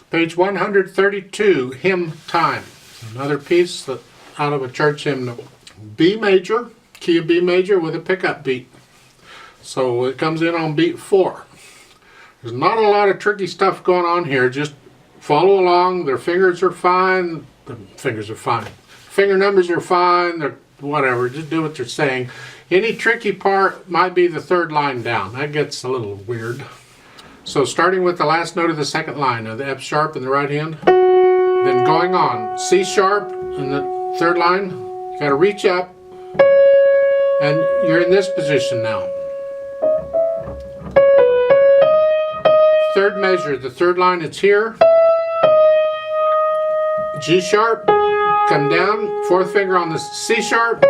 Page 132, Hymn Time. Another piece that, out of a church hymnal. B major, key of B major with a pickup beat. So it comes in on beat 4. There's not a lot of tricky stuff going on here. Just follow along. Their fingers are fine. The fingers are fine. Finger numbers are fine. They're whatever. Just do what they're saying. Any tricky part might be the third line down. That gets a little weird. So starting with the last note of the second line of the F sharp in the right hand, then going on C sharp in the third line. You got to reach up, and you're in this position now. Third measure, the third line, it's here. G sharp, come down, fourth finger on the C sharp,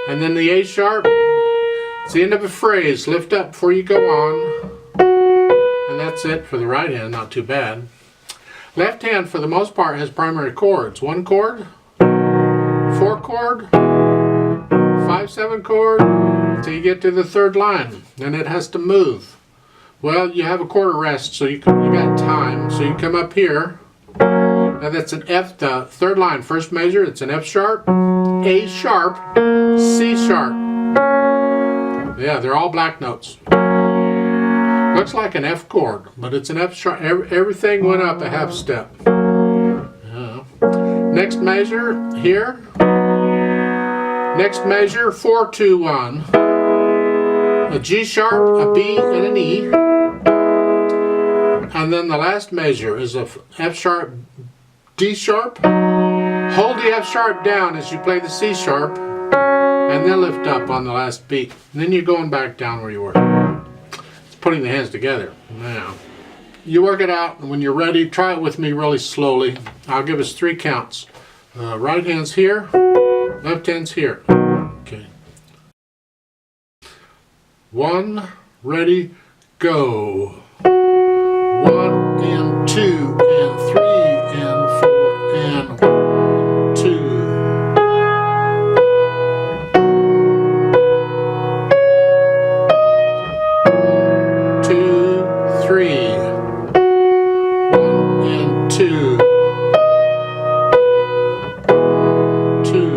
and then the A sharp. It's the end of a phrase. Lift up before you go on. And that's it for the right hand, not too bad. Left hand, for the most part, has primary chords. 1 chord, 4 chord, 5/7 chord, until you get to the third line. Then it has to move. Well, you have a quarter rest, so you got time. So you come up here. Now that's an F, the third line, first measure, it's an F sharp, A sharp, C sharp. Yeah, they're all black notes. Looks like an F chord, but it's an F sharp. Everything went up a half step. Next measure here. Next measure, 4/2/1. A G sharp, a B, and an E. And then the last measure is a F sharp, D sharp. Hold the F sharp down as you play the C sharp, and then lift up on the last beat. And then you're going back down where you were. It's putting the hands together. Now, you work it out, and when you're ready, try it with me really slowly. I'll give us 3 counts. Right hand's here, left hand's here. Okay. 1, ready, go. 1 and 2 and 3 and 4 and 1, 2. 1, 2, 3. 1 and 2. 2,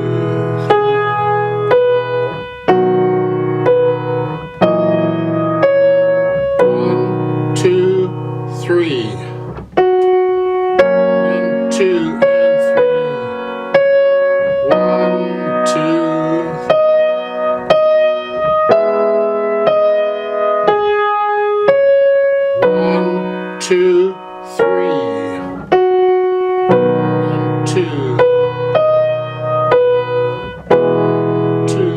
1, 2, 3. 1, 2 and 3. 1, 2. 1, 2, 3. 1, 2. 2,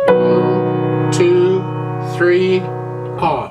1, 2, 3, off.